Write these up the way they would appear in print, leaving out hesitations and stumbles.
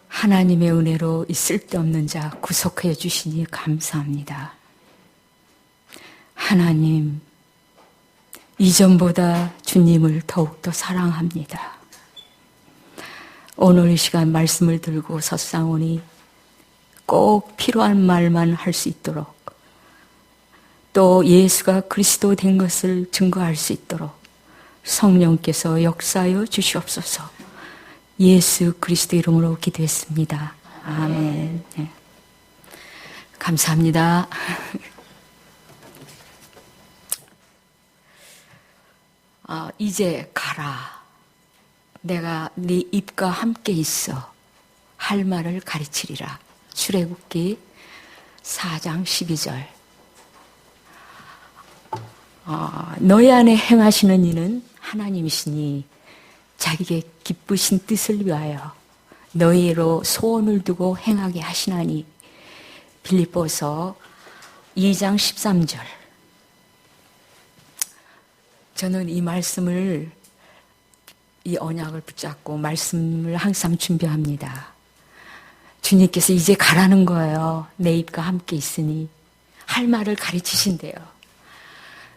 하나님의 은혜로 이 쓸데없는 자 구속해 주시니 감사합니다. 하나님, 이전보다 주님을 더욱더 사랑합니다. 오늘 이 시간 말씀을 들고 섰사오니 꼭 필요한 말만 할 수 있도록, 또 예수가 그리스도 된 것을 증거할 수 있도록 성령께서 역사하여 주시옵소서. 예수 그리스도 이름으로 기도했습니다. 아멘. 네. 감사합니다. 이제 가라. 내가 네 입과 함께 있어 할 말을 가르치리라. 출애굽기 4장 12절. 너희 안에 행하시는 이는 하나님이시니 자기의 기쁘신 뜻을 위하여 너희로 소원을 두고 행하게 하시나니. 빌립보서 2장 13절. 저는 이 말씀을, 이 언약을 붙잡고 말씀을 항상 준비합니다. 주님께서 이제 가라는 거예요. 내 입과 함께 있으니 할 말을 가르치신대요.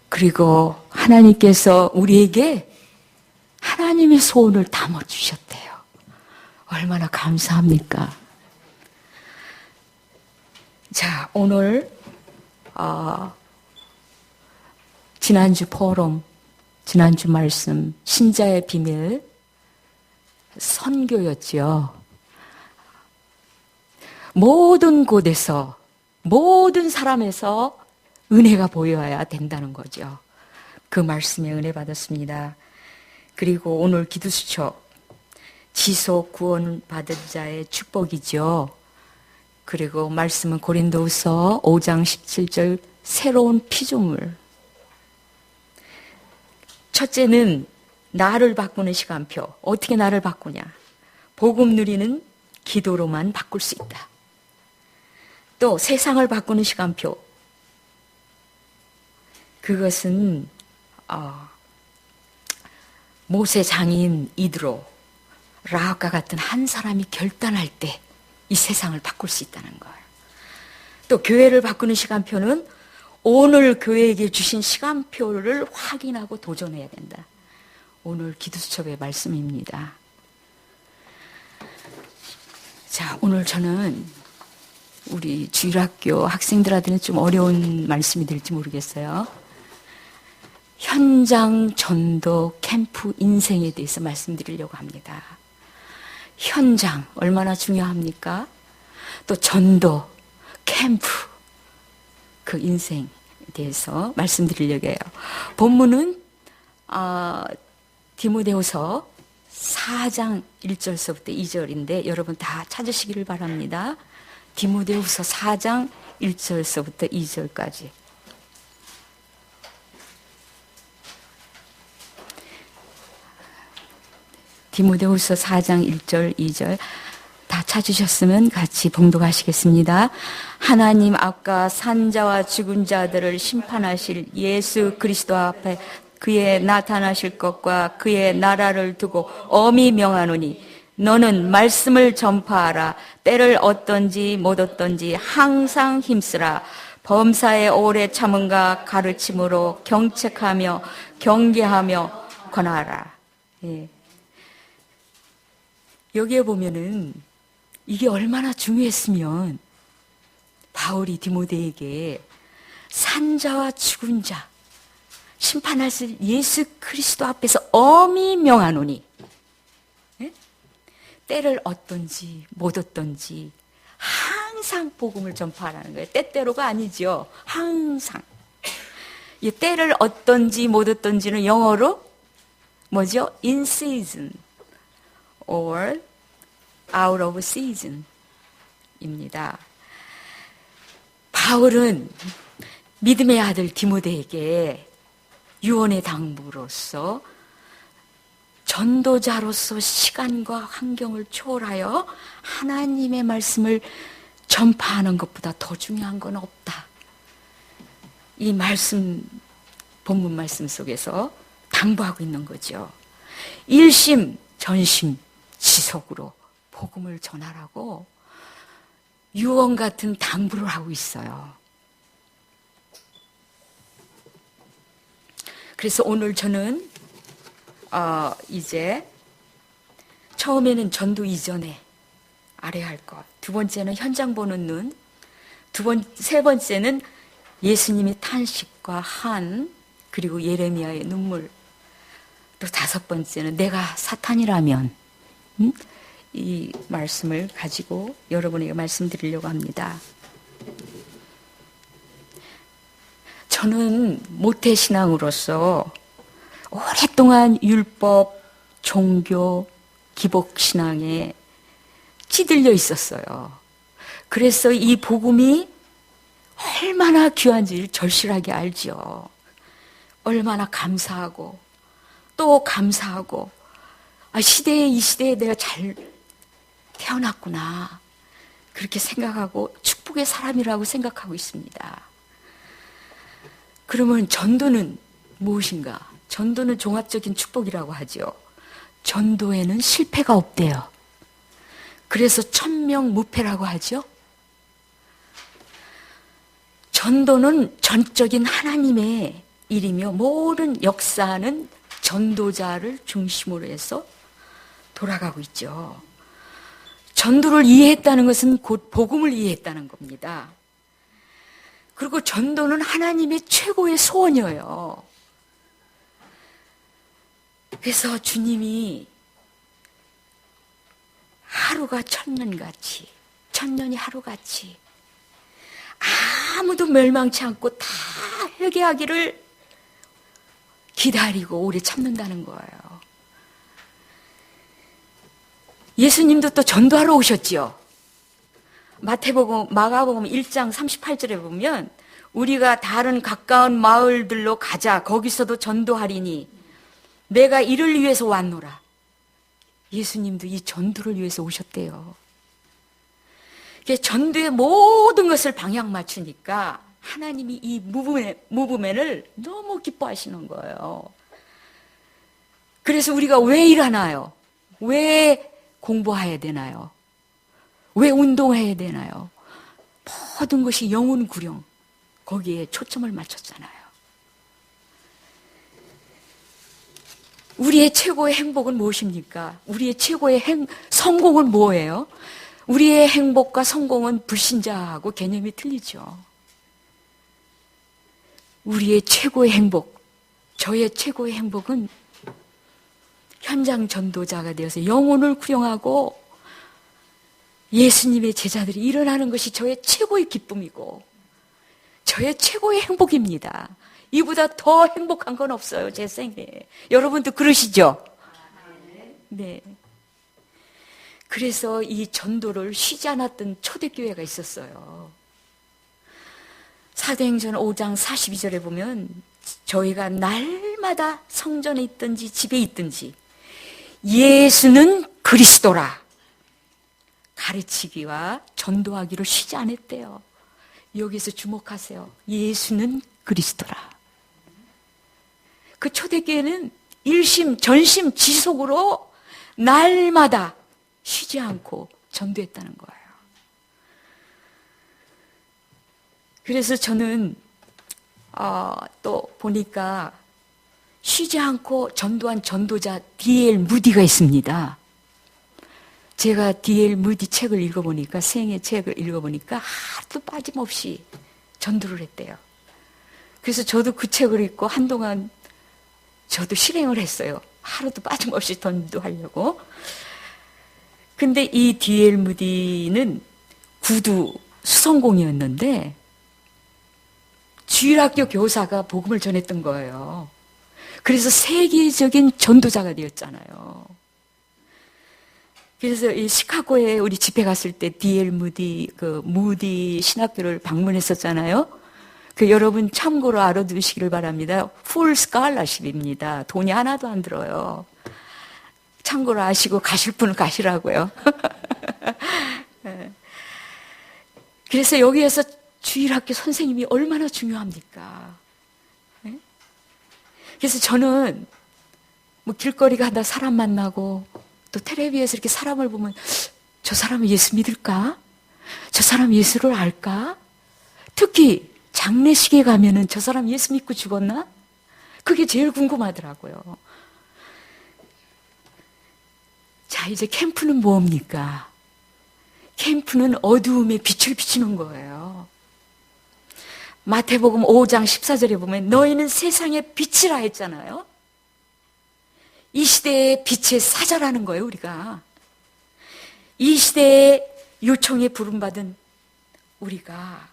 그리고 하나님께서 우리에게 하나님의 소원을 담아주셨대요. 얼마나 감사합니까? 자, 오늘 지난주 포럼, 지난주 말씀 신자의 비밀 선교였죠. 모든 곳에서, 모든 사람에서 은혜가 보여야 된다는 거죠. 그 말씀에 은혜 받았습니다. 그리고 오늘 기도수첩, 지속 구원 받은 자의 축복이죠. 그리고 말씀은 고린도후서 5장 17절 새로운 피조물. 첫째는 나를 바꾸는 시간표. 어떻게 나를 바꾸냐? 복음 누리는 기도로만 바꿀 수 있다. 또 세상을 바꾸는 시간표. 그것은 모세 장인 이드로, 라합과 같은 한 사람이 결단할 때 이 세상을 바꿀 수 있다는 거예요. 또 교회를 바꾸는 시간표는 오늘 교회에게 주신 시간표를 확인하고 도전해야 된다. 오늘 기도수첩의 말씀입니다. 자, 오늘 저는 우리 주일학교 학생들한테는 좀 어려운 말씀이 될지 모르겠어요. 현장 전도 캠프 인생에 대해서 말씀드리려고 합니다. 현장 얼마나 중요합니까? 또 전도 캠프 그 인생에 대해서 말씀드리려고 해요. 본문은 디모데후서 4장 1절서부터 2절인데 여러분 다 찾으시기를 바랍니다. 디모데후서 4장 1절서부터 2절까지. 디모데후서 4장 1절, 2절 다 찾으셨으면 같이 봉독하시겠습니다. 하나님 앞과 산자와 죽은 자들을 심판하실 예수 그리스도 앞에 그의 나타나실 것과 그의 나라를 두고 엄히 명하노니 너는 말씀을 전파하라. 때를 얻든지 못 얻든지 항상 힘쓰라. 범사에 오래 참음과 가르침으로 경책하며 경계하며 권하라. 예. 여기에 보면은 이게 얼마나 중요했으면 바울이 디모데에게 산자와 죽은 자 심판하실 예수 그리스도 앞에서 엄히 명하노니, 네? 때를 얻든지 못 얻든지 항상 복음을 전파하라는 거예요. 때때로가 아니죠. 항상. 이 때를 얻든지 못 얻든지는 영어로 뭐죠? In season or out of season 입니다. 바울은 믿음의 아들 디모데에게 유언의 당부로서 전도자로서 시간과 환경을 초월하여 하나님의 말씀을 전파하는 것보다 더 중요한 건 없다. 이 말씀, 본문 말씀 속에서 당부하고 있는 거죠. 일심, 전심, 지속으로 복음을 전하라고 유언 같은 당부를 하고 있어요. 그래서 오늘 저는 이제 처음에는 전도 이전에 알아야 할 것, 두 번째는 현장 보는 눈, 세 번째는 예수님의 탄식과 한, 그리고 예레미야의 눈물, 또 다섯 번째는 내가 사탄이라면, 이 말씀을 가지고 여러분에게 말씀드리려고 합니다. 저는 모태신앙으로서 오랫동안 율법, 종교, 기복신앙에 찌들려 있었어요. 그래서 이 복음이 얼마나 귀한지를 절실하게 알지요. 얼마나 감사하고 또 감사하고, 이 시대에 내가 잘 태어났구나, 그렇게 생각하고 축복의 사람이라고 생각하고 있습니다. 그러면 전도는 무엇인가? 전도는 종합적인 축복이라고 하죠. 전도에는 실패가 없대요. 그래서 천명무패라고 하죠. 전도는 전적인 하나님의 일이며 모든 역사는 전도자를 중심으로 해서 돌아가고 있죠. 전도를 이해했다는 것은 곧 복음을 이해했다는 겁니다. 그리고 전도는 하나님의 최고의 소원이에요. 그래서 주님이 하루가 천년같이, 천년이 하루같이 아무도 멸망치 않고 다 회개하기를 기다리고 오래 참는다는 거예요. 예수님도 또 전도하러 오셨지요. 마가복음 1장 38절에 보면 우리가 다른 가까운 마을들로 가자, 거기서도 전도하리니 내가 이를 위해서 왔노라. 예수님도 이 전도를 위해서 오셨대요. 전도의 모든 것을 방향 맞추니까 하나님이 이 무브맨을 너무 기뻐하시는 거예요. 그래서 우리가 왜 일하나요? 왜 공부해야 되나요? 왜 운동해야 되나요? 모든 것이 영혼 구령, 거기에 초점을 맞췄잖아요. 우리의 최고의 행복은 무엇입니까? 우리의 최고의 성공은 뭐예요? 우리의 행복과 성공은 불신자하고 개념이 틀리죠. 우리의 최고의 행복, 저의 최고의 행복은 현장 전도자가 되어서 영혼을 구령하고 예수님의 제자들이 일어나는 것이 저의 최고의 기쁨이고 저의 최고의 행복입니다. 이보다 더 행복한 건 없어요, 제 생에. 여러분도 그러시죠? 네. 그래서 이 전도를 쉬지 않았던 초대교회가 있었어요. 사도행전 5장 42절에 보면 저희가 날마다 성전에 있든지 집에 있든지 예수는 그리스도라 가르치기와 전도하기를 쉬지 않았대요. 여기서 주목하세요. 예수는 그리스도라. 그 초대교회는 일심 전심 지속으로 날마다 쉬지 않고 전도했다는 거예요. 그래서 저는 또 보니까 쉬지 않고 전도한 전도자 D.L. 무디가 있습니다. 제가 D.L. 무디 책을 읽어보니까, 생애 책을 읽어보니까 하루도 빠짐없이 전도를 했대요. 그래서 저도 그 책을 읽고 한동안 저도 실행을 했어요. 하루도 빠짐없이 전도하려고. 근데 이 D.L. 무디는 구두 수성공이었는데 주일학교 교사가 복음을 전했던 거예요. 그래서 세계적인 전도자가 되었잖아요. 그래서 이 시카고에 우리 집회 갔을 때 D.L. 무디, 무디 신학교를 방문했었잖아요. 여러분 참고로 알아두시기를 바랍니다. 풀 스칼라십입니다. 돈이 하나도 안 들어요. 참고로 아시고 가실 분은 가시라고요. 그래서 여기에서 주일학교 선생님이 얼마나 중요합니까? 그래서 저는 길거리 가다 사람 만나고 또 텔레비에서 이렇게 사람을 보면 저 사람은 예수 믿을까? 저 사람 예수를 알까? 특히 장례식에 가면은 저 사람 예수 믿고 죽었나? 그게 제일 궁금하더라고요. 자, 이제 캠프는 뭡니까? 캠프는 어두움에 빛을 비추는 거예요. 마태복음 5장 14절에 보면 너희는 세상의 빛이라 했잖아요. 이 시대의 빛의 사자라는 거예요, 우리가. 이 시대의 요청에 부름받은 우리가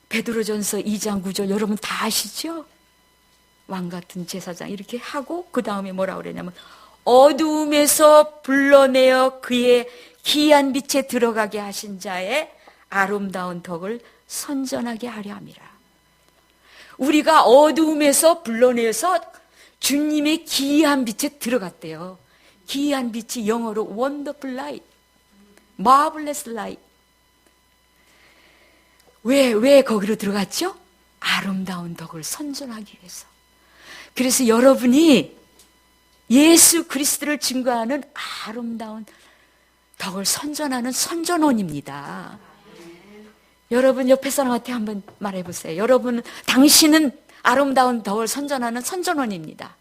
베드로전서 2장 9절 여러분 다 아시죠? 왕같은 제사장 이렇게 하고 그 다음에 뭐라고 그러냐면 어두움에서 불러내어 그의 기이한 빛에 들어가게 하신 자의 아름다운 덕을 선전하게 하려 함이라. 우리가 어두움에서 불러내서 주님의 기이한 빛에 들어갔대요. 기이한 빛이 영어로 wonderful light, marvelous light. 왜 거기로 들어갔죠? 아름다운 덕을 선전하기 위해서. 그래서 여러분이 예수 그리스도를 증거하는 아름다운 덕을 선전하는 선전원입니다. 여러분 옆에 사람한테 한번 말해보세요. 여러분, 당신은 아름다운 덕을 선전하는 선전원입니다.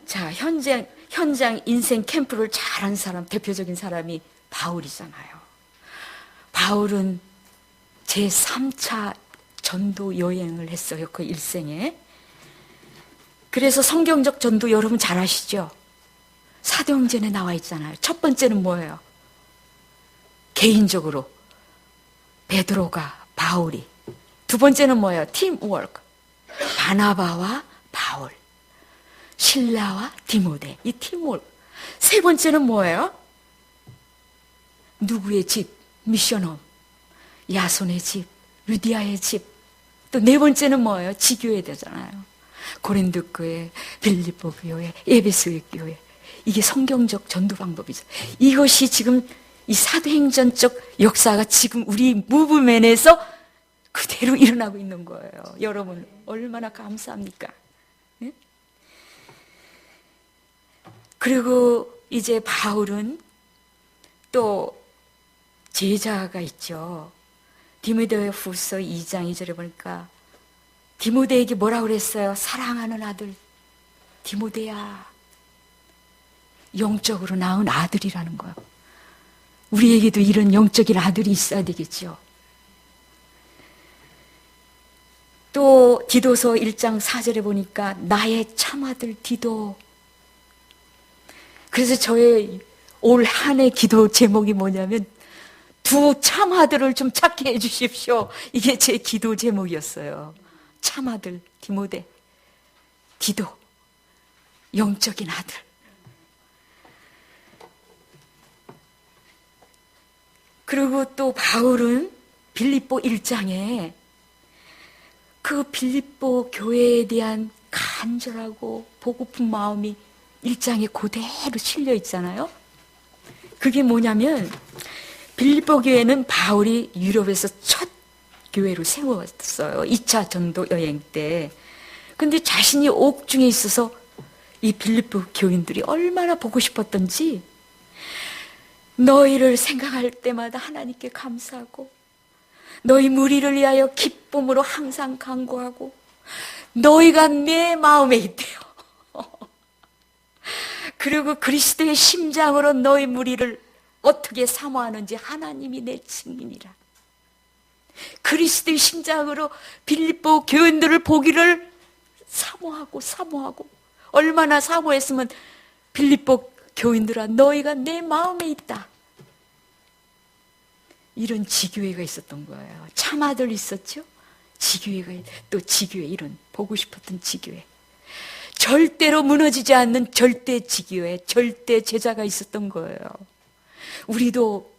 자, 현장 인생 캠프를 잘한 사람, 대표적인 사람이 바울이잖아요. 바울은 제3차 전도 여행을 했어요. 그 일생에. 그래서 성경적 전도 여러분 잘 아시죠? 사도행전에 나와 있잖아요. 첫 번째는 뭐예요? 개인적으로 베드로가 바울이. 두 번째는 뭐예요? 팀워크. 바나바와 바울. 실라와 디모데. 이 팀워크. 세 번째는 뭐예요? 누구의 집? 미션홈. 야손의 집. 루디아의 집. 또 네 번째는 뭐예요? 지교회 되잖아요. 고린도 교회, 빌립보 교회, 에베소 교회. 이게 성경적 전도 방법이죠. 이것이 지금 이 사도행전적 역사가 지금 우리 무브맨에서 그대로 일어나고 있는 거예요. 여러분 얼마나 감사합니까? 네? 그리고 이제 바울은 또 제자가 있죠. 디모데후서 2장 2절에 보니까 디모데에게 뭐라고 그랬어요? 사랑하는 아들 디모데야, 영적으로 낳은 아들이라는 거예요. 우리에게도 이런 영적인 아들이 있어야 되겠죠. 또 디도서 1장 4절에 보니까 나의 참아들 디도. 그래서 저의 올 한 해 기도 제목이 뭐냐면 두 참아들을 좀 찾게 해 주십시오. 이게 제 기도 제목이었어요. 참아들 디모데, 디도, 영적인 아들. 그리고 또 바울은 빌립보 1장에 그 빌립보 교회에 대한 간절하고 보고픈 마음이 1장에 그대로 실려 있잖아요. 그게 뭐냐면 빌립보 교회는 바울이 유럽에서 첫 교회로 세웠어요. 2차 전도 여행 때. 근데 자신이 옥중에 있어서 이 빌립보 교인들이 얼마나 보고 싶었던지 너희를 생각할 때마다 하나님께 감사하고 너희 무리를 위하여 기쁨으로 항상 간구하고 너희가 내 마음에 있대요. 그리고 그리스도의 심장으로 너희 무리를 어떻게 사모하는지 하나님이 내 증인이라. 그리스도의 심장으로 빌립보 교인들을 보기를 사모하고 얼마나 사모했으면 빌립보 교인들아 너희가 내 마음에 있다. 이런 지교회가 있었던 거예요. 참아들 있었죠? 지교회가 또 지교회 이런 보고 싶었던 지교회. 절대로 무너지지 않는 절대 지교회, 절대 제자가 있었던 거예요. 우리도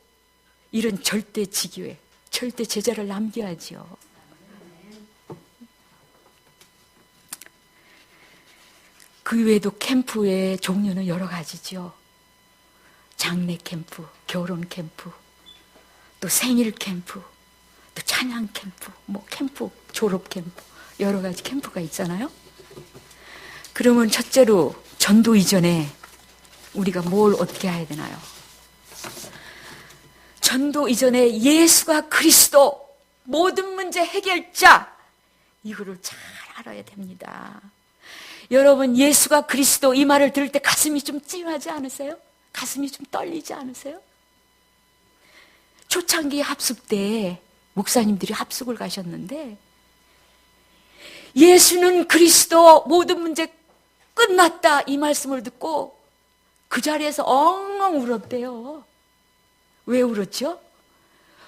이런 절대 지교회, 절대 제자를 남겨야죠. 그 외에도 캠프의 종류는 여러 가지죠. 장례 캠프, 결혼 캠프, 또 생일 캠프, 또 찬양 캠프, 뭐 캠프, 졸업 캠프 여러 가지 캠프가 있잖아요. 그러면 첫째로 전도 이전에 우리가 뭘 어떻게 해야 되나요? 전도 이전에 예수가 그리스도 모든 문제 해결자, 이거를 잘 알아야 됩니다. 여러분, 예수가 그리스도 이 말을 들을 때 가슴이 좀 찡하지 않으세요? 가슴이 좀 떨리지 않으세요? 초창기 합숙 때 목사님들이 합숙을 가셨는데 예수는 그리스도 모든 문제 끝났다 이 말씀을 듣고 그 자리에서 엉엉 울었대요. 왜 울었죠?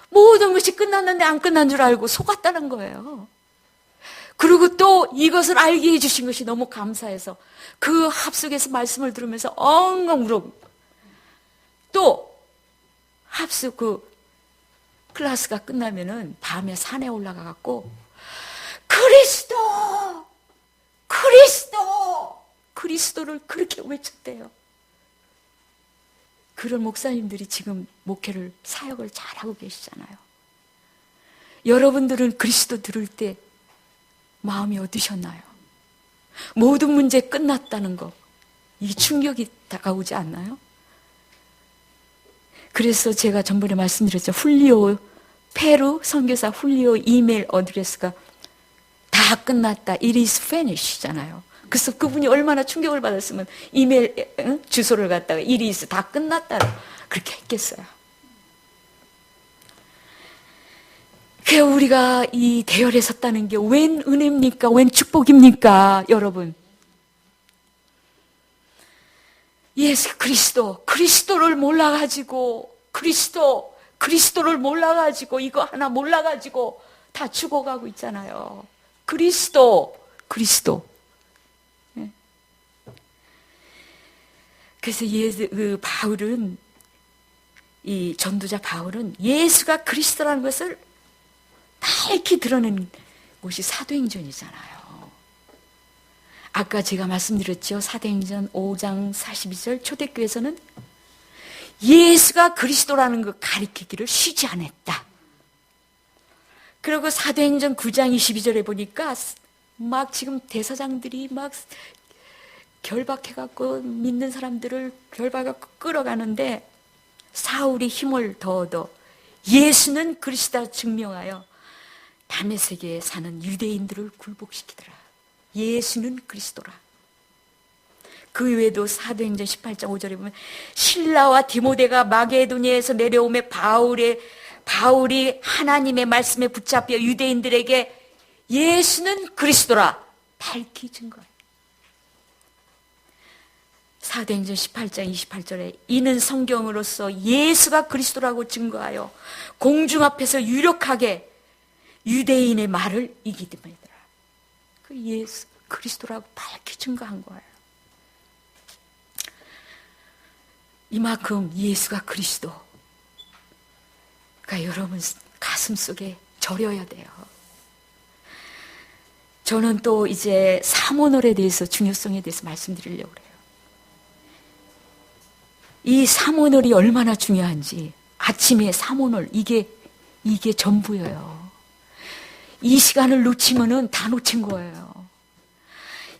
모든 것이 끝났는데 안 끝난 줄 알고 속았다는 거예요. 그리고 또 이것을 알게 해주신 것이 너무 감사해서 그 합숙에서 말씀을 들으면서 엉엉 울어. 또 합숙 클래스가 끝나면은 밤에 산에 올라가갖고 그리스도를 그렇게 외쳤대요. 그런 목사님들이 지금 목회를 사역을 잘하고 계시잖아요. 여러분들은 그리스도 들을 때 마음이 어떠셨나요? 모든 문제 끝났다는 거, 이 충격이 다가오지 않나요? 그래서 제가 전번에 말씀드렸죠. 페루 선교사 훌리오 이메일 어드레스가 다 끝났다. It is finish잖아요. 그래서 그분이 얼마나 충격을 받았으면 이메일 주소를 갖다가 It is 다 끝났다. 그렇게 했겠어요. 그 우리가 이 대열에 섰다는 게 웬 은혜입니까? 웬 축복입니까? 여러분. 예수 그리스도를 몰라가지고 그리스도를 몰라가지고 이거 하나 몰라가지고 다 죽어가고 있잖아요. 그리스도. 네. 그래서 바울은 이 전도자 바울은 예수가 그리스도라는 것을 밝히 드러낸 곳이 사도행전이잖아요. 아까 제가 말씀드렸죠. 사도행전 5장 42절 초대교회에서는 예수가 그리스도라는 걸 가리키기를 쉬지 않았다. 그리고 사도행전 9장 22절에 보니까 막 지금 대사장들이 막 결박해갖고 믿는 사람들을 결박해갖고 끌어가는데 사울이 힘을 더 얻어 예수는 그리스도라 증명하여 다메섹에 사는 유대인들을 굴복시키더라. 예수는 그리스도라. 그 외에도 사도행전 18장 5절에 보면 실라와 디모데가 마게도니아에서 내려오매 바울이 하나님의 말씀에 붙잡혀 유대인들에게 예수는 그리스도라 밝히 증거해요. 사도행전 18장 28절에 이는 성경으로서 예수가 그리스도라고 증거하여 공중 앞에서 유력하게 유대인의 말을 이기더라. 그 예수 그리스도라고 밝히 증거한 거예요. 이만큼 예수가 그리스도가 여러분 가슴 속에 절여야 돼요. 저는 또 이제 사모놀에 대해서 중요성에 대해서 말씀드리려고 그래요. 이 사모놀이 얼마나 중요한지 아침에 사모놀 이게 전부예요. 이 시간을 놓치면은 다 놓친 거예요.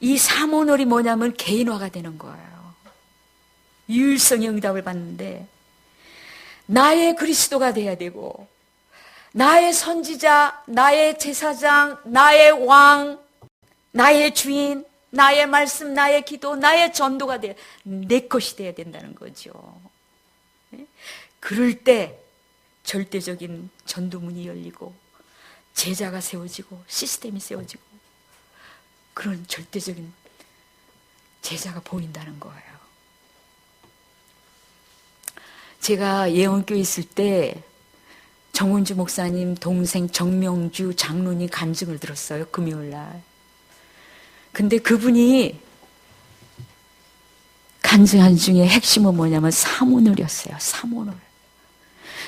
이 사모놀이 뭐냐면 개인화가 되는 거예요. 유일성의 응답을 받는데 나의 그리스도가 돼야 되고 나의 선지자, 나의 제사장, 나의 왕, 나의 주인, 나의 말씀, 나의 기도, 나의 전도가 내 것이 돼야 된다는 거죠. 그럴 때 절대적인 전도문이 열리고 제자가 세워지고 시스템이 세워지고 그런 절대적인 제자가 보인다는 거예요. 제가 예언교회 있을 때 정원주 목사님 동생 정명주 장로님 간증을 들었어요. 금요일날. 근데 그분이 간증한 중에 핵심은 뭐냐면 사모놀이었어요. 사모놀.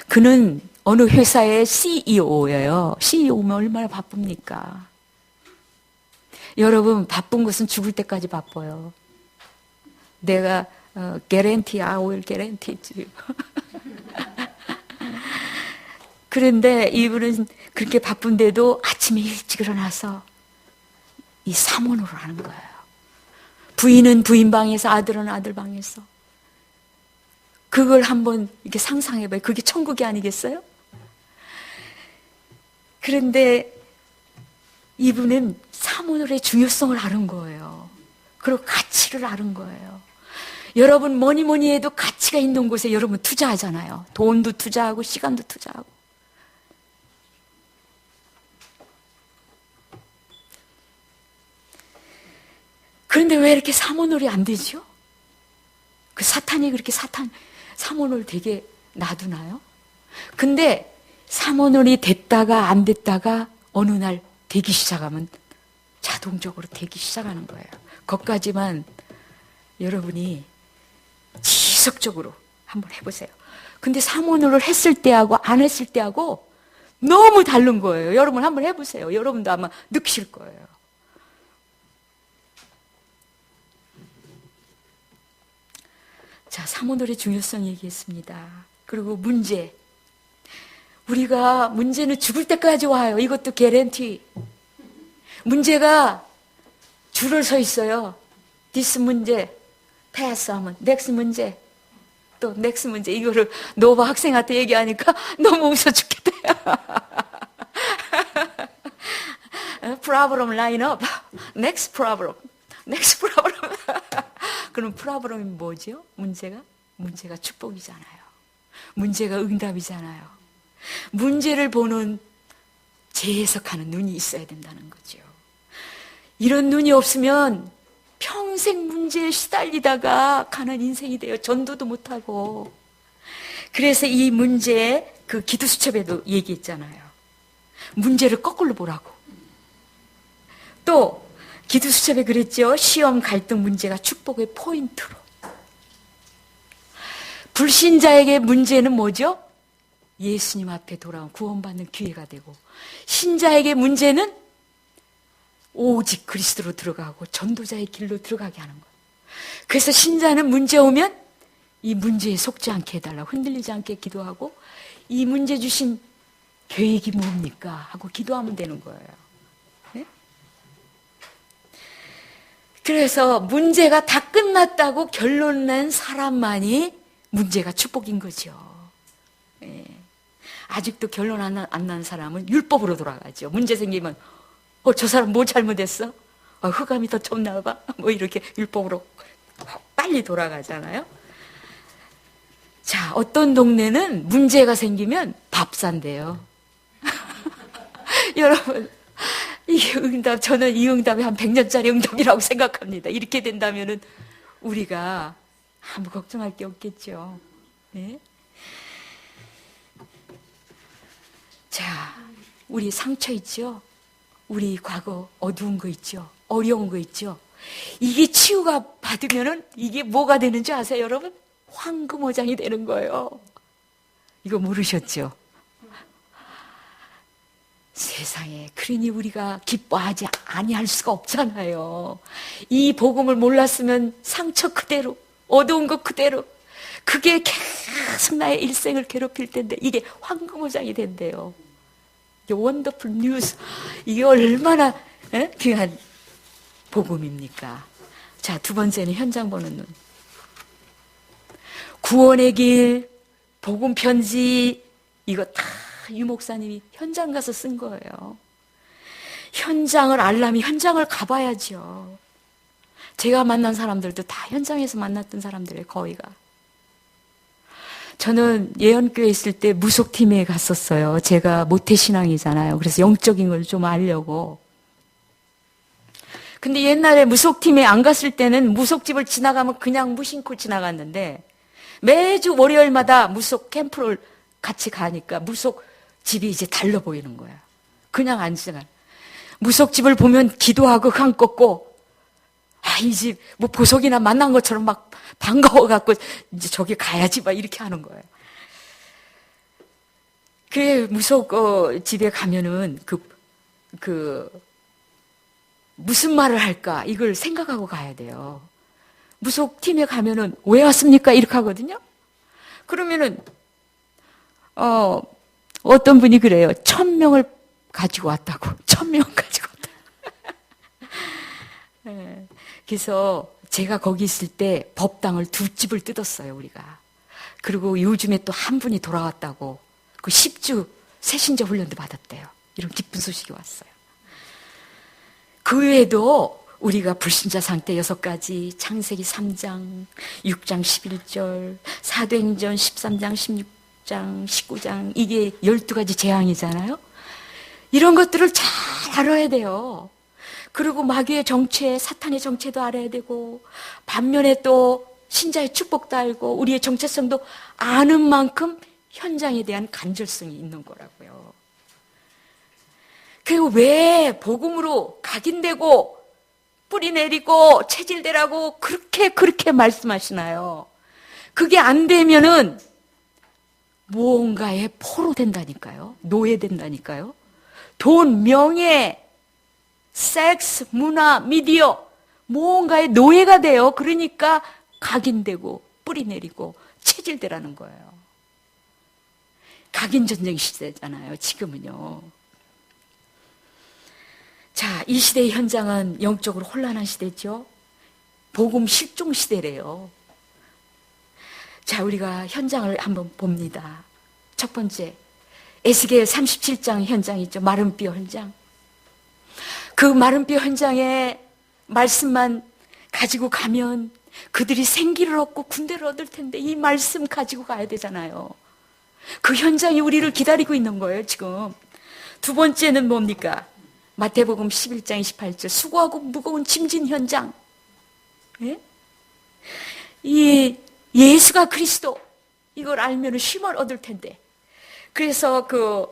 그는 어느 회사의 CEO예요. CEO면 얼마나 바쁩니까? 여러분 바쁜 것은 죽을 때까지 바빠요. 내가 guarantee, I will guarantee to you. 그런데 이분은 그렇게 바쁜데도 아침에 일찍 일어나서 이 삼원으로 하는 거예요. 부인은 부인 방에서, 아들은 아들 방에서. 그걸 한번 이렇게 상상해봐요. 그게 천국이 아니겠어요? 그런데 이분은 삼원의 중요성을 아는 거예요. 그리고 가치를 아는 거예요. 여러분 뭐니 해도 가치가 있는 곳에 여러분 투자하잖아요. 돈도 투자하고 시간도 투자하고. 그런데 왜 이렇게 삼원홀이 안 되죠? 그 사탄이 그렇게 삼원홀 되게 놔두나요? 근데 삼원홀이 됐다가 안 됐다가 어느 날 되기 시작하면 자동적으로 되기 시작하는 거예요. 거기까지만 여러분이 지속적으로 한번 해보세요. 근데 삼원홀을 했을 때하고 안 했을 때하고 너무 다른 거예요. 여러분 한번 해보세요. 여러분도 아마 느끼실 거예요. 자, 삼원홀의 중요성 얘기했습니다. 그리고 문제. 우리가 문제는 죽을 때까지 와요. 이것도 개런티. 문제가 줄을 서 있어요. this 문제, pass 하면 next 문제, 또 next 문제. 이거를 노바 학생한테 얘기하니까 너무 웃어 죽겠다. problem line up, next problem, next problem. 그럼 프로블럼이 뭐죠? 문제가 축복이잖아요. 문제가 응답이잖아요. 문제를 보는 재해석하는 눈이 있어야 된다는 거죠. 이런 눈이 없으면 평생 문제에 시달리다가 가는 인생이 돼요. 전도도 못하고. 그래서 이 문제, 그 기도수첩에도 얘기했잖아요. 문제를 거꾸로 보라고. 또 기도수첩에 그랬죠. 시험, 갈등, 문제가 축복의 포인트로. 불신자에게 문제는 뭐죠? 예수님 앞에 돌아온 구원받는 기회가 되고, 신자에게 문제는 오직 그리스도로 들어가고 전도자의 길로 들어가게 하는 거예요. 그래서 신자는 문제 오면 이 문제에 속지 않게 해달라고, 흔들리지 않게 기도하고, 이 문제 주신 계획이 뭡니까? 하고 기도하면 되는 거예요. 그래서 문제가 다 끝났다고 결론 낸 사람만이 문제가 축복인 거죠. 예. 아직도 결론 안 난 사람은 율법으로 돌아가죠. 문제 생기면 저 사람 뭐 잘못했어? 흑암이 더 좁나 봐. 뭐 이렇게 율법으로 빨리 돌아가잖아요. 자, 어떤 동네는 문제가 생기면 밥 산대요. 여러분, 이 응답, 저는 이 응답이 한 100년짜리 응답이라고 생각합니다. 이렇게 된다면은 우리가 아무 걱정할 게 없겠죠. 네? 자, 우리 상처 있죠? 우리 과거 어두운 거 있죠? 어려운 거 있죠? 이게 치유가 받으면은 이게 뭐가 되는지 아세요, 여러분? 황금어장이 되는 거예요. 이거 모르셨죠? 세상에, 그러니 우리가 기뻐하지 아니할 수가 없잖아요. 이 복음을 몰랐으면 상처 그대로, 어두운 것 그대로, 그게 계속 나의 일생을 괴롭힐 텐데 이게 황금어장이 된대요. 이게 원더풀 뉴스. 이게 얼마나 귀한 복음입니까? 자, 두 번째는 현장 보는 눈. 구원의 길, 복음 편지, 이거 다 유 목사님이 현장 가서 쓴 거예요. 현장을 알려면 현장을 가봐야죠. 제가 만난 사람들도 다 현장에서 만났던 사람들이에요, 거의가. 저는 예언교회 있을 때 무속팀에 갔었어요. 제가 모태신앙이잖아요. 그래서 영적인 걸 좀 알려고. 근데 옛날에 무속팀에 안 갔을 때는 무속집을 지나가면 그냥 무심코 지나갔는데, 매주 월요일마다 무속 캠프를 같이 가니까 무속 집이 이제 달라 보이는 거야. 그냥 안 지나가. 무속집을 보면 기도하고 강 꺾고, 이 집 뭐 보석이나 만난 것처럼 막 반가워갖고 이제 저기 가야지 막 이렇게 하는 거예요. 그래, 무속 집에 가면은 무슨 말을 할까 이걸 생각하고 가야 돼요. 무속 팀에 가면은 왜 왔습니까? 이렇게 하거든요. 그러면은 어떤 분이 그래요. 1000명을 가지고 왔다고. 1000명 가지고 왔다. 그래서 제가 거기 있을 때 법당을 두 집을 뜯었어요, 우리가. 그리고 요즘에 또 한 분이 돌아왔다고 그 10주 새신자 훈련도 받았대요. 이런 기쁜 소식이 왔어요. 그 외에도 우리가 불신자 상태 6가지, 창세기 3장, 6장 11절, 사도행전 13장, 16장, 19장, 이게 12가지 재앙이잖아요. 이런 것들을 잘 알아야 돼요. 그리고 마귀의 정체, 사탄의 정체도 알아야 되고, 반면에 또 신자의 축복도 알고, 우리의 정체성도 아는 만큼 현장에 대한 간절성이 있는 거라고요. 그리고 왜 복음으로 각인되고 뿌리 내리고 체질되라고 그렇게 말씀하시나요? 그게 안 되면은 무언가의 포로 된다니까요. 노예된다니까요. 돈, 명예, 섹스, 문화, 미디어 무언가의 노예가 돼요. 그러니까 각인되고 뿌리 내리고 체질되라는 거예요. 각인 전쟁 시대잖아요. 지금은요. 자, 이 시대의 현장은 영적으로 혼란한 시대죠. 복음 실종 시대래요. 자, 우리가 현장을 한번 봅니다. 첫 번째, 에스겔 37장 현장 있죠. 마른 뼈 현장. 그 마른 뼈 현장에 말씀만 가지고 가면 그들이 생기를 얻고 군대를 얻을 텐데 이 말씀 가지고 가야 되잖아요. 그 현장이 우리를 기다리고 있는 거예요, 지금. 두 번째는 뭡니까? 마태복음 11장 28절, 수고하고 무거운 짐진 현장. 예? 이 예수가 그리스도, 이걸 알면 쉼을 얻을 텐데. 그래서 그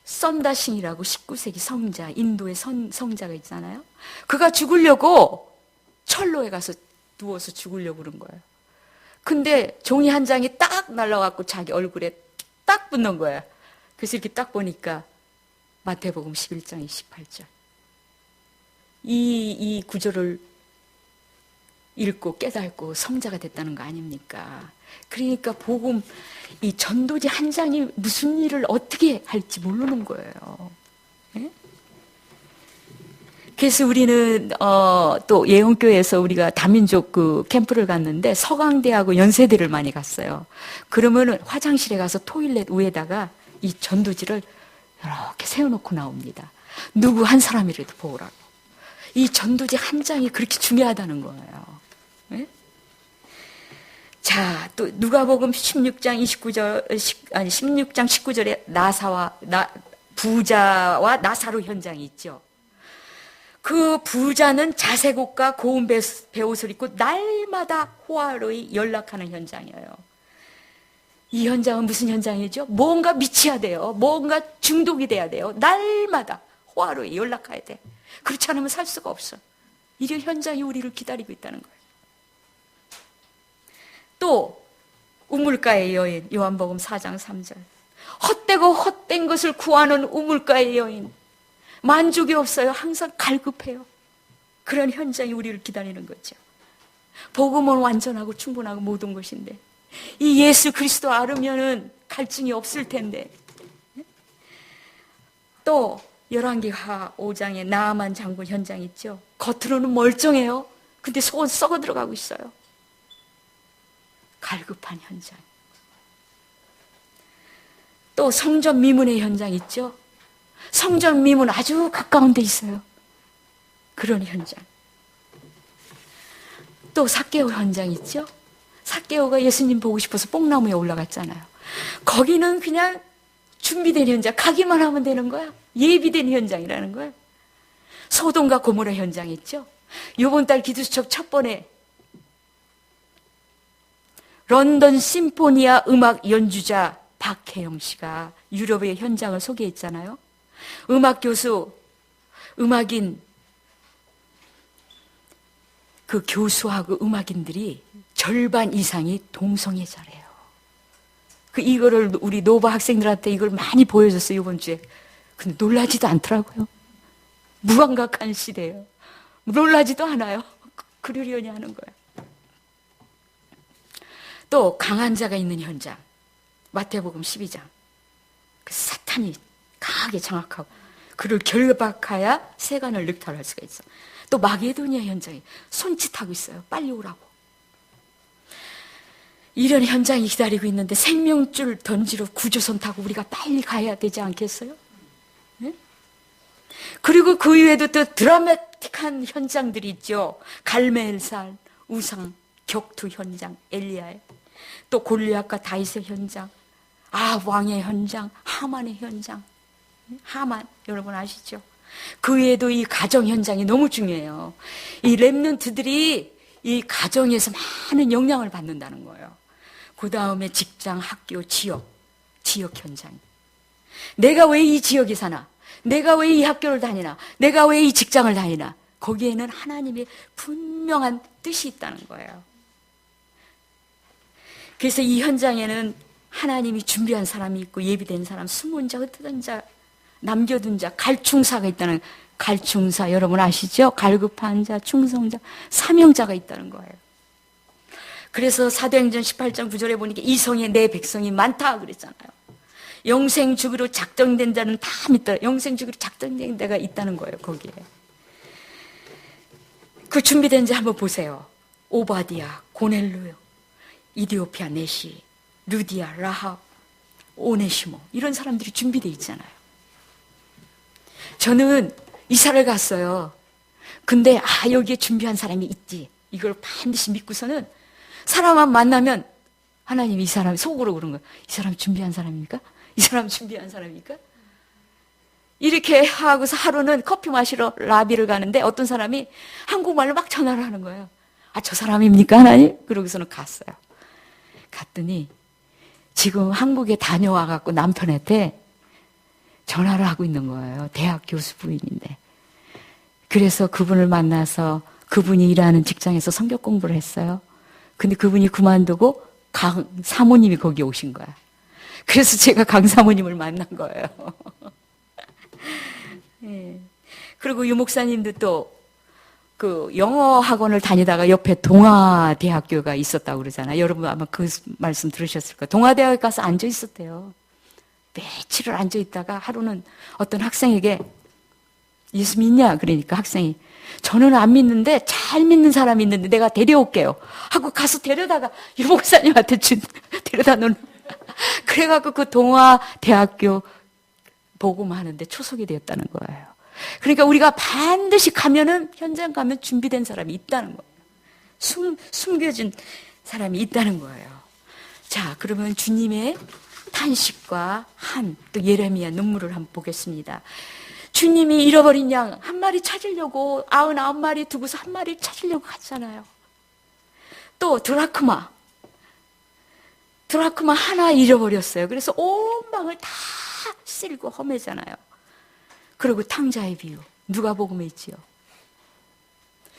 썬다싱이라고 19세기 성자, 인도의 성자가 있잖아요. 그가 죽으려고 철로에 가서 누워서 죽으려고 그런 거예요. 근데 종이 한 장이 딱 날라가고 자기 얼굴에 딱 붙는 거예요. 그래서 이렇게 딱 보니까 마태복음 11장 28절. 이 구절을 읽고 깨닫고 성자가 됐다는 거 아닙니까? 그러니까 복음, 이 전도지 한 장이 무슨 일을 어떻게 할지 모르는 거예요. 네? 그래서 우리는 또 예원교회에서 우리가 다민족 그 캠프를 갔는데 서강대하고 연세대를 많이 갔어요. 그러면은 화장실에 가서 토일렛 위에다가 이 전도지를 이렇게 세워놓고 나옵니다. 누구 한 사람이라도 보라고. 이 전도지 한 장이 그렇게 중요하다는 거예요. 네? 자, 또 누가복음 16장 16장 19절에 부자와 나사로 현장이 있죠. 그 부자는 자색옷과 고운 베옷을 입고 날마다 호화로이 연락하는 현장이에요. 이 현장은 무슨 현장이죠? 뭔가 미쳐야 돼요. 뭔가 중독이 돼야 돼요. 날마다 호화로이 연락해야 돼. 그렇지 않으면 살 수가 없어. 이런 현장이 우리를 기다리고 있다는 거예요. 또 우물가의 여인, 요한복음 4장 3절. 헛되고 헛된 것을 구하는 우물가의 여인. 만족이 없어요. 항상 갈급해요. 그런 현장이 우리를 기다리는 거죠. 복음은 완전하고 충분하고 모든 것인데 이 예수 그리스도 알으면은 갈증이 없을 텐데. 또 열왕기하 5장에 나아만 장군 현장 있죠. 겉으로는 멀쩡해요. 근데 속은 썩어 들어가고 있어요. 갈급한 현장. 또 성전 미문의 현장 있죠. 성전 미문 아주 가까운 데 있어요. 그런 현장. 또 삭개오 현장 있죠. 삭개오가 예수님 보고 싶어서 뽕나무에 올라갔잖아요. 거기는 그냥 준비된 현장, 가기만 하면 되는 거야. 예비된 현장이라는 거야. 소돔과 고모라 현장 있죠. 이번 달 기도수첩 첫 번에 런던 심포니아 음악 연주자 박혜영 씨가 유럽의 현장을 소개했잖아요. 음악 교수, 음악인, 그 교수하고 음악인들이 절반 이상이 동성애자래요. 이거를 우리 노바 학생들한테 이걸 많이 보여줬어요, 이번 주에. 근데 놀라지도 않더라고요. 무감각한 시대예요. 놀라지도 않아요. 그러려니 하는 거야. 또 강한 자가 있는 현장. 마태복음 12장. 그 사탄이 강하게 장악하고 그를 결박하여 세간을 늑탈할 수가 있어. 또 마게도니아 현장에 손짓하고 있어요. 빨리 오라고. 이런 현장이 기다리고 있는데 생명줄 던지러 구조선 타고 우리가 빨리 가야 되지 않겠어요? 네? 그리고 그 이외에도 또 드라마틱한 현장들이 있죠. 갈멜살, 우상, 격투 현장, 엘리야의, 또 골리앗과 다윗의 현장, 왕의 현장, 하만의 현장. 하만 여러분 아시죠? 그 외에도 이 가정 현장이 너무 중요해요. 이 렘넌트들이 이 가정에서 많은 영향을 받는다는 거예요. 그 다음에 직장, 학교, 지역 현장. 내가 왜 이 지역에 사나? 내가 왜 이 학교를 다니나? 내가 왜 이 직장을 다니나? 거기에는 하나님의 분명한 뜻이 있다는 거예요. 그래서 이 현장에는 하나님이 준비한 사람이 있고 예비된 사람, 숨은 자, 흩어진 자, 남겨둔 자, 갈충사가 있다는, 갈충사 여러분 아시죠? 갈급한 자, 충성자, 사명자가 있다는 거예요. 그래서 사도행전 18장 9절에 보니까 이 성에 내 백성이 많다 그랬잖아요. 영생 주기로 작정된 자는 다 믿더라. 영생 주기로 작정된 데가 있다는 거예요. 거기에 그 준비된 자 한번 보세요. 오바디아, 고넬료, 이디오피아 네시, 루디아, 라합, 오네시모, 이런 사람들이 준비되어 있잖아요. 저는 이사를 갔어요. 근데 여기에 준비한 사람이 있지, 이걸 반드시 믿고서는 사람만 만나면 하나님, 이 사람 속으로 그런 거예요. 이 사람 준비한 사람입니까? 이 사람 준비한 사람입니까? 이렇게 하고서 하루는 커피 마시러 라비를 가는데 어떤 사람이 한국말로 막 전화를 하는 거예요. 저 사람입니까 하나님? 그러고서는 갔어요. 갔더니 지금 한국에 다녀와갖고 남편한테 전화를 하고 있는 거예요. 대학 교수 부인인데. 그래서 그분을 만나서 그분이 일하는 직장에서 성경 공부를 했어요. 근데 그분이 그만두고 강 사모님이 거기 오신 거야. 그래서 제가 강 사모님을 만난 거예요. 예. 그리고 유 목사님도 또 그 영어 학원을 다니다가 옆에 동아대학교가 있었다고 그러잖아요. 여러분 아마 그 말씀 들으셨을 거예요. 동아대학에 가서 앉아 있었대요. 며칠을 앉아 있다가 하루는 어떤 학생에게 예수 믿냐? 그러니까 학생이 저는 안 믿는데 잘 믿는 사람이 있는데 내가 데려올게요 하고 가서 데려다가 유 목사님한테 데려다 놓는. 그래갖고 그 동아대학교 복음하는데 초석이 되었다는 거예요. 그러니까 우리가 반드시 가면은, 현장 가면 준비된 사람이 있다는 거예요. 숨겨진 사람이 있다는 거예요. 자, 그러면 주님의 탄식과 또 예레미야 눈물을 한번 보겠습니다. 주님이 잃어버린 양 한 마리 찾으려고 99마리 두고서 한 마리 찾으려고 갔잖아요. 또 드라크마 하나 잃어버렸어요. 그래서 온 방을 다 쓸고 험해잖아요. 그리고 탕자의 비유, 누가복음에 있지요.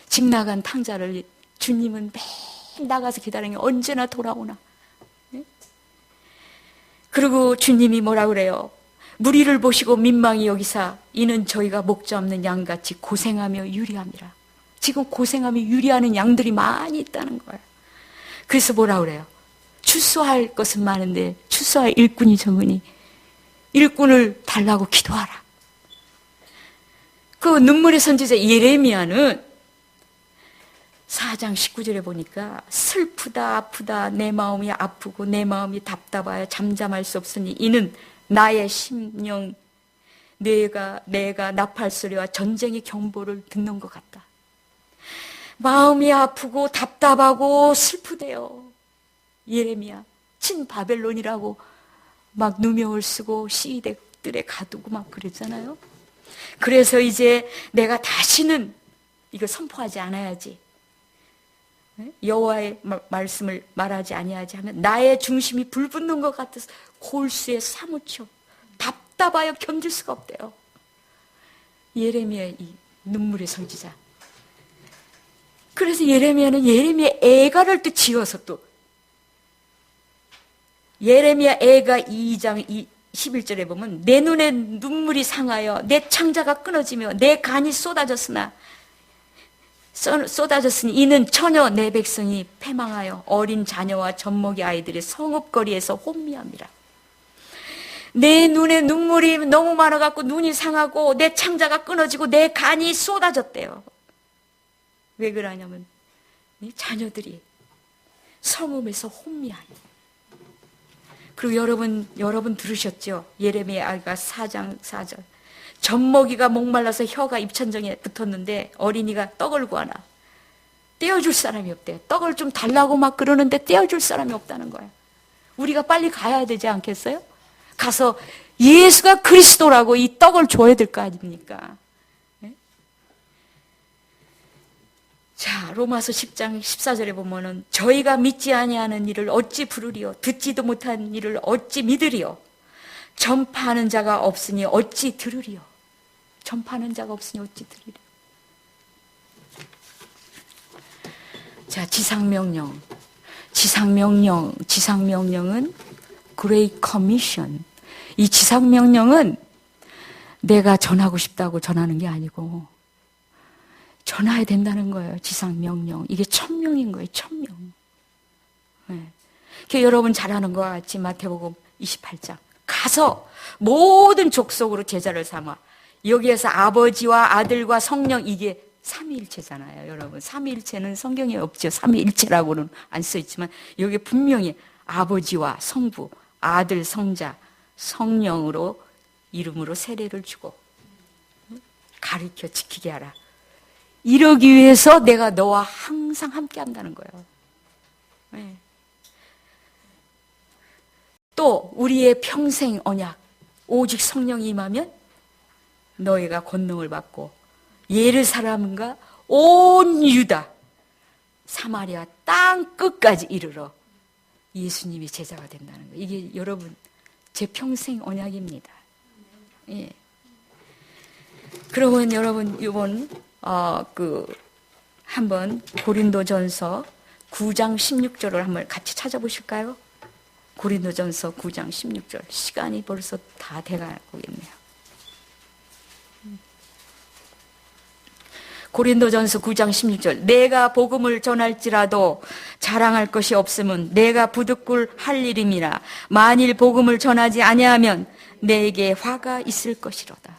집 나간 탕자를 주님은 매일 나가서 기다리는 게 언제나 돌아오나. 네? 그리고 주님이 뭐라 그래요? 무리를 보시고 민망히 여기사 이는 저희가 목자 없는 양같이 고생하며 유리함이라. 지금 고생하며 유리하는 양들이 많이 있다는 거예요. 그래서 뭐라 그래요? 추수할 것은 많은데 추수할 일꾼이 적으니 일꾼을 달라고 기도하라. 그 눈물의 선지자 예레미야는 4장 19절에 보니까 슬프다 아프다 내 마음이 아프고 내 마음이 답답하여 잠잠할 수 없으니 이는 나의 심령 내가 나팔 소리와 전쟁의 경보를 듣는 것 같다. 마음이 아프고 답답하고 슬프대요. 예레미야 친 바벨론이라고 막 누명을 쓰고 시위대들에 가두고 막 그랬잖아요. 그래서 이제 내가 다시는 이거 선포하지 않아야지, 여호와의 말씀을 말하지 아니하지 하면 나의 중심이 불붙는 것 같아서 골수에 사무쳐 답답하여 견딜 수가 없대요. 예레미야의 이 눈물의 선지자. 그래서 예레미야는 예레미야 애가를 또 지어서 또 예레미야 애가 2장 11절에 보면 내 눈에 눈물이 상하여 내 창자가 끊어지며 내 간이 쏟아졌으니 이는 처녀 내 백성이 패망하여 어린 자녀와 젖먹이 아이들의 성읍거리에서 혼미함이라. 내 눈에 눈물이 너무 많아갖고 눈이 상하고 내 창자가 끊어지고 내 간이 쏟아졌대요. 왜 그러냐면 이 자녀들이 성음에서 혼미하니. 그리고 여러분 들으셨죠? 예레미야가 4장 4절. 젖먹이가 목말라서 혀가 입천정에 붙었는데 어린이가 떡을 구하나 떼어줄 사람이 없대요. 떡을 좀 달라고 막 그러는데 떼어줄 사람이 없다는 거야. 우리가 빨리 가야 되지 않겠어요? 가서 예수가 그리스도라고 이 떡을 줘야 될 거 아닙니까? 네? 자, 로마서 10장 14절에 보면은 저희가 믿지 아니하는 일을 어찌 부르리요? 듣지도 못한 일을 어찌 믿으리요? 전파하는 자가 없으니 어찌 들으리요? 전파하는 자가 없으니 어찌 들으리요? 자, 지상명령은 Great Commission. 이 지상명령은 내가 전하고 싶다고 전하는 게 아니고 전해야 된다는 거예요. 지상명령. 이게 천명인 거예요. 천명. 네. 여러분 잘 아는 것 같이 마태복음 28장. 가서 모든 족속으로 제자를 삼아. 여기에서 아버지와 아들과 성령 이게 삼위일체잖아요. 여러분 삼위일체는 성경에 없죠. 삼위일체라고는 안 써있지만 여기 분명히 아버지와 성부, 아들, 성자, 성령으로 이름으로 세례를 주고 가르쳐 지키게 하라. 이러기 위해서 내가 너와 항상 함께 한다는 거예요. 네. 또 우리의 평생 언약 오직 성령이 임하면 너희가 권능을 받고 예루살렘과 온 유다 사마리아 땅 끝까지 이르러 예수님이 제자가 된다는 거예요. 이게 여러분 제 평생 언약입니다. 예. 그러면 여러분 이번 한번 고린도전서 9장 16절을 한번 같이 찾아보실까요? 고린도전서 9장 16절. 시간이 벌써 다 돼가고 있네요. 고린도전서 9장 16절. 내가 복음을 전할지라도 자랑할 것이 없으면 내가 부득불 할 일임이라. 만일 복음을 전하지 아니하면 내게 화가 있을 것이로다.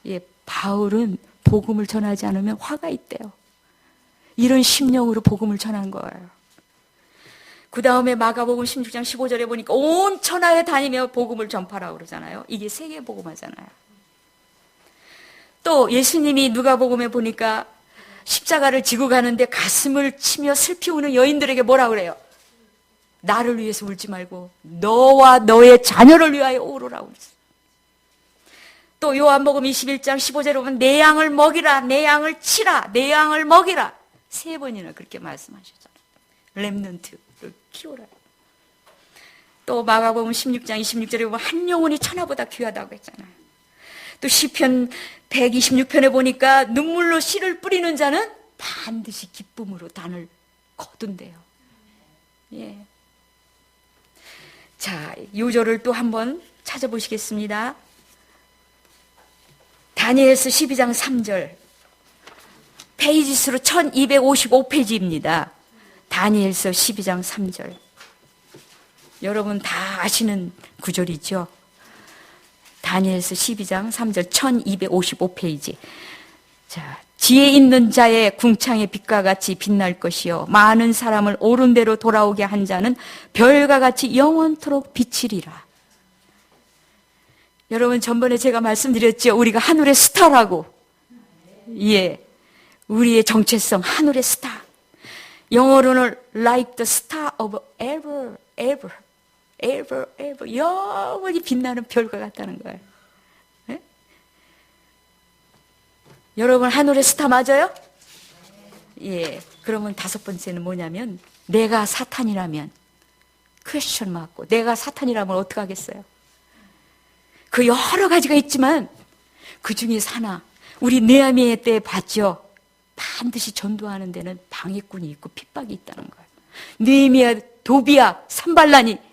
예, 바울은 복음을 전하지 않으면 화가 있대요. 이런 심령으로 복음을 전한 거예요. 그 다음에 마가복음 16장 15절에 보니까 온 천하에 다니며 복음을 전파라고 그러잖아요. 이게 세계복음하잖아요. 또 예수님이 누가복음에 보니까 십자가를 지고 가는데 가슴을 치며 슬피 우는 여인들에게 뭐라 그래요? 나를 위해서 울지 말고 너와 너의 자녀를 위하여 울으라고 그랬어요. 또 요한복음 21장 15절에 보면 내 양을 먹이라, 내 양을 치라, 내 양을 먹이라 3번이나 그렇게 말씀하셨잖아요. 렘넌트를 키우라. 또 마가복음 16장 26절에 보면 한 영혼이 천하보다 귀하다고 했잖아요. 또 시편 126편에 보니까 눈물로 씨를 뿌리는 자는 반드시 기쁨으로 단을 거둔대요. 예. 자, 요절을 또 한번 찾아보시겠습니다. 다니엘서 12장 3절. 페이지 수로 1255페이지입니다. 다니엘서 12장 3절. 여러분 다 아시는 구절이죠. 다니엘서 12장 3절 1255페이지. 자, 지혜 있는 자의 궁창의 빛과 같이 빛날 것이요 많은 사람을 옳은 대로 돌아오게 한 자는 별과 같이 영원토록 비치리라. 여러분 전번에 제가 말씀드렸죠. 우리가 하늘의 스타라고. 예, 우리의 정체성 하늘의 스타. 영어로는 like the star of ever, ever. ever, ever, 영원히 빛나는 별과 같다는 거예요. 네? 여러분 하늘의 스타 맞아요? 예. 그러면 5번째는 뭐냐면 내가 사탄이라면 퀘스천 맞고 내가 사탄이라면 어떻게 하겠어요? 그 여러 가지가 있지만 그 중에서 하나 우리 느헤미야 때 봤죠. 반드시 전도하는 데는 방해꾼이 있고 핍박이 있다는 거예요. 느헤미야, 도비야, 산발란이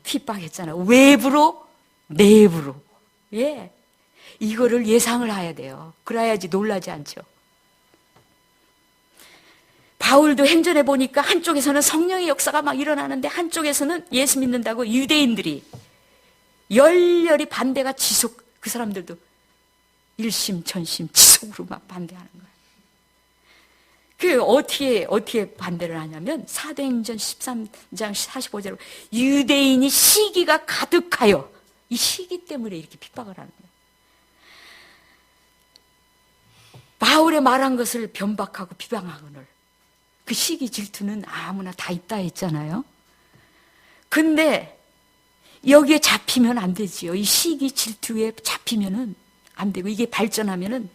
핍박했잖아. 외부로, 내부로. 예. 이거를 예상을 해야 돼요. 그래야지 놀라지 않죠. 바울도 행전해 보니까 한쪽에서는 성령의 역사가 막 일어나는데 한쪽에서는 예수 믿는다고 유대인들이 열렬히 반대가 지속, 그 사람들도 일심 전심 지속으로 막 반대하는 거예요. 그 어떻게 반대를 하냐면 사도행전 13장 45절로 유대인이 시기가 가득하여, 이 시기 때문에 이렇게 핍박을 하는 거예요. 바울의 말한 것을 변박하고 비방하거늘, 그 시기 질투는 아무나 다 있다 했잖아요. 근데 여기에 잡히면 안 되지요. 이 시기 질투에 잡히면은 안 되고, 이게 발전하면은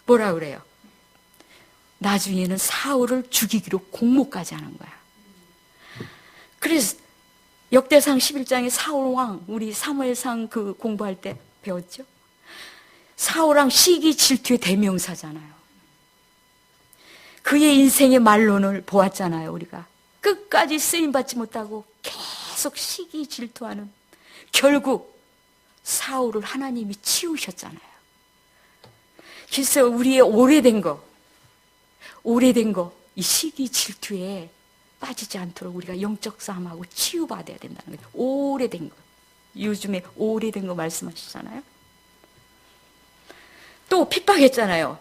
뭐라 그래요? 나중에는 사울을 죽이기로 공모까지 하는 거야. 그래서 역대상 11장에 사울왕, 우리 사무엘상 그 공부할 때 배웠죠? 사울왕 시기 질투의 대명사잖아요. 그의 인생의 말론을 보았잖아요. 우리가 끝까지 쓰임받지 못하고 계속 시기 질투하는, 결국 사울을 하나님이 치우셨잖아요. 그래서 우리의 오래된 거, 이 시기 질투에 빠지지 않도록 우리가 영적 싸움하고 치유받아야 된다는 거예요. 오래된 거. 요즘에 오래된 거 말씀하시잖아요. 또 핍박했잖아요.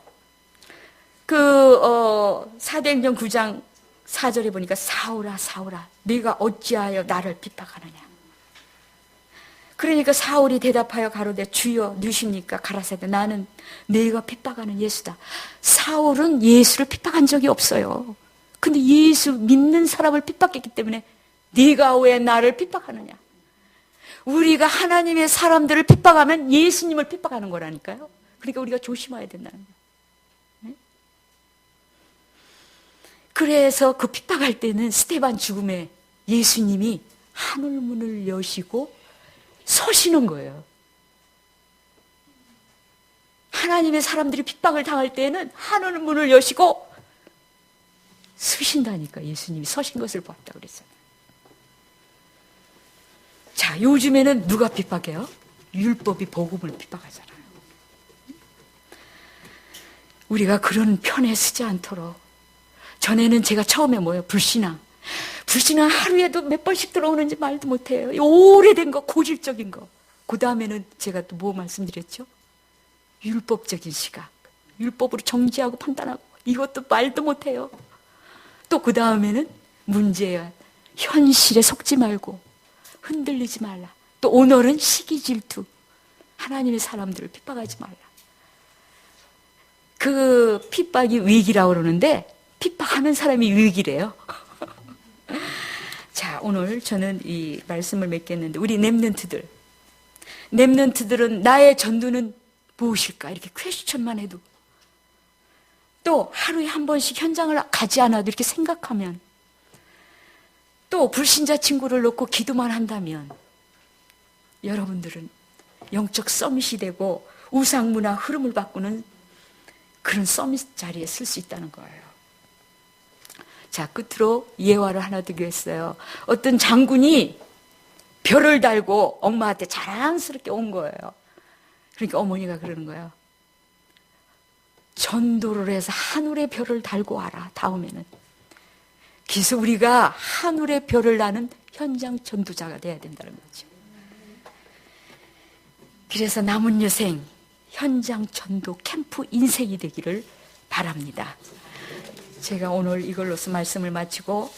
사도행전 9장 4절에 보니까 사울아 사울아 네가 어찌하여 나를 핍박하느냐. 그러니까 사울이 대답하여 가로되 주여 누십니까? 가라사대 나는 네가 핍박하는 예수다. 사울은 예수를 핍박한 적이 없어요. 근데 예수 믿는 사람을 핍박했기 때문에 네가 왜 나를 핍박하느냐. 우리가 하나님의 사람들을 핍박하면 예수님을 핍박하는 거라니까요. 그러니까 우리가 조심해야 된다는 거예요. 네? 그래서 그 핍박할 때는 스데반 죽음에 예수님이 하늘문을 여시고 서시는 거예요. 하나님의 사람들이 핍박을 당할 때는 하늘문을 여시고 서신다니까. 예수님이 서신 것을 봤다 그랬잖아요. 자, 요즘에는 누가 핍박해요? 율법이 복음을 핍박하잖아요. 우리가 그런 편에 쓰지 않도록. 전에는 제가 처음에 뭐예요? 불신앙 하루에도 몇 번씩 들어오는지 말도 못해요. 오래된 거, 고질적인 거. 그 다음에는 제가 또 뭐 말씀드렸죠? 율법적인 시각. 율법으로 정지하고 판단하고, 이것도 말도 못해요. 또 그 다음에는 문제야. 현실에 속지 말고 흔들리지 말라. 또 오늘은 시기 질투. 하나님의 사람들을 핍박하지 말라. 그 핍박이 위기라고 그러는데 핍박하는 사람이 위기래요. 자, 오늘 저는 이 말씀을 맺겠는데, 우리 렘넌트들은 나의 전도는 무엇일까? 이렇게 퀘스천만 해도, 또 하루에 한 번씩 현장을 가지 않아도 이렇게 생각하면, 또 불신자 친구를 놓고 기도만 한다면 여러분들은 영적 서밋이 되고 우상문화 흐름을 바꾸는 그런 서밋 자리에 쓸 수 있다는 거예요. 자, 끝으로 예화를 하나 드리겠어요. 어떤 장군이 별을 달고 엄마한테 자랑스럽게 온 거예요. 그러니까 어머니가 그러는 거예요. 전도를 해서 하늘의 별을 달고 와라, 다음에는. 그래서 우리가 하늘의 별을 나는 현장 전도자가 돼야 된다는 거죠. 그래서 남은 여생 현장 전도 캠프 인생이 되기를 바랍니다. 제가 오늘 이걸로서 말씀을 마치고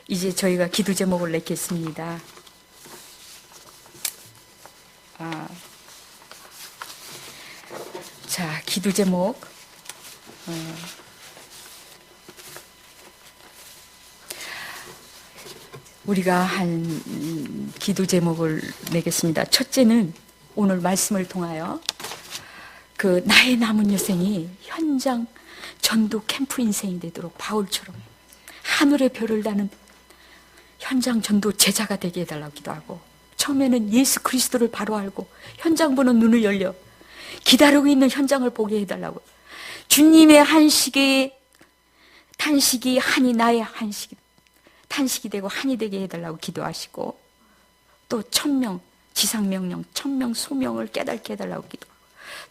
이제 저희가 기도 제목을 냈겠습니다. 자, 기도 제목. 우리가 한 기도 제목을 내겠습니다. 첫째는 오늘 말씀을 통하여 그 나의 남은 여생이 현장 전도 캠프 인생이 되도록 바울처럼 하늘의 별을 다는 현장 전도 제자가 되게 해달라고 기도하고, 처음에는 예수 그리스도를 바로 알고 현장 보는 눈을 열려 기다리고 있는 현장을 보게 해달라고, 주님의 탄식이 한이 나의 탄식이 되고 한이 되게 해달라고 기도하시고, 또 지상명령 1000명 소명을 깨닫게 해달라고 기도하고,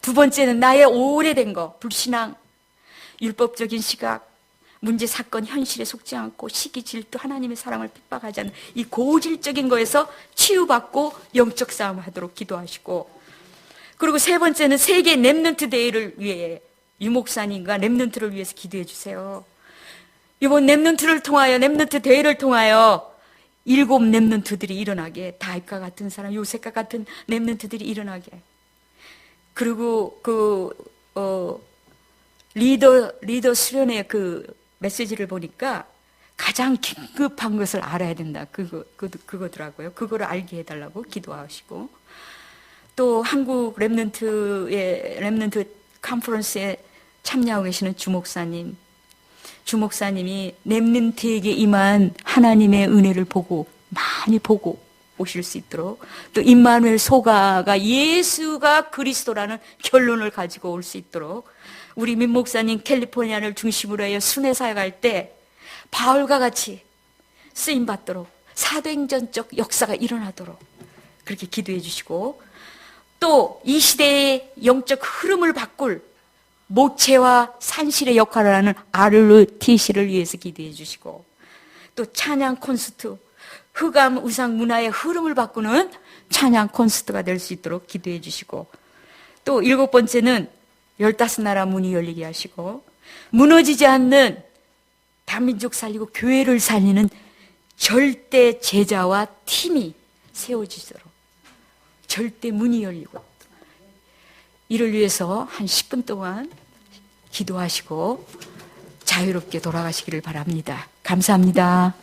두 번째는 나의 오래된 거, 불신앙, 율법적인 시각, 문제, 사건, 현실에 속지 않고 시기, 질투, 하나님의 사랑을 핍박하지 않는 이 고질적인 거에서 치유받고 영적 싸움 하도록 기도하시고, 그리고 세 번째는 세계 렘넌트 대회를 위해 유목사님과 렘넌트를 위해서 기도해 주세요. 이번 렘넌트를 통하여, 렘넌트 대회를 통하여 7 렘넌트들이 일어나게, 다윗과 같은 사람, 요셉과 같은 렘넌트들이 일어나게. 그리고 리더 수련회 그 메시지를 보니까 가장 긴급한 것을 알아야 된다. 그거더라고요. 그거를 알게 해달라고 기도하시고, 또 한국 렘넌트 컨퍼런스에 참여하고 계시는 주목사님이 렘넌트에게 임한 하나님의 은혜를 많이 보고 오실 수 있도록, 또 임마누엘 소가가 예수가 그리스도라는 결론을 가지고 올 수 있도록, 우리 민 목사님 캘리포니아를 중심으로 해서 순회 사역할 때 바울과 같이 쓰임 받도록, 사도행전적 역사가 일어나도록 그렇게 기도해 주시고, 또 이 시대의 영적 흐름을 바꿀 모체와 산실의 역할을 하는 RUTC를 위해서 기도해 주시고, 또 찬양 콘서트, 흑암 우상 문화의 흐름을 바꾸는 찬양 콘서트가 될 수 있도록 기도해 주시고, 또 7번째는 15나라 문이 열리게 하시고, 무너지지 않는 다민족 살리고 교회를 살리는 절대 제자와 팀이 세워지도록 절대 문이 열리고, 이를 위해서 한 10분 동안 기도하시고 자유롭게 돌아가시기를 바랍니다. 감사합니다.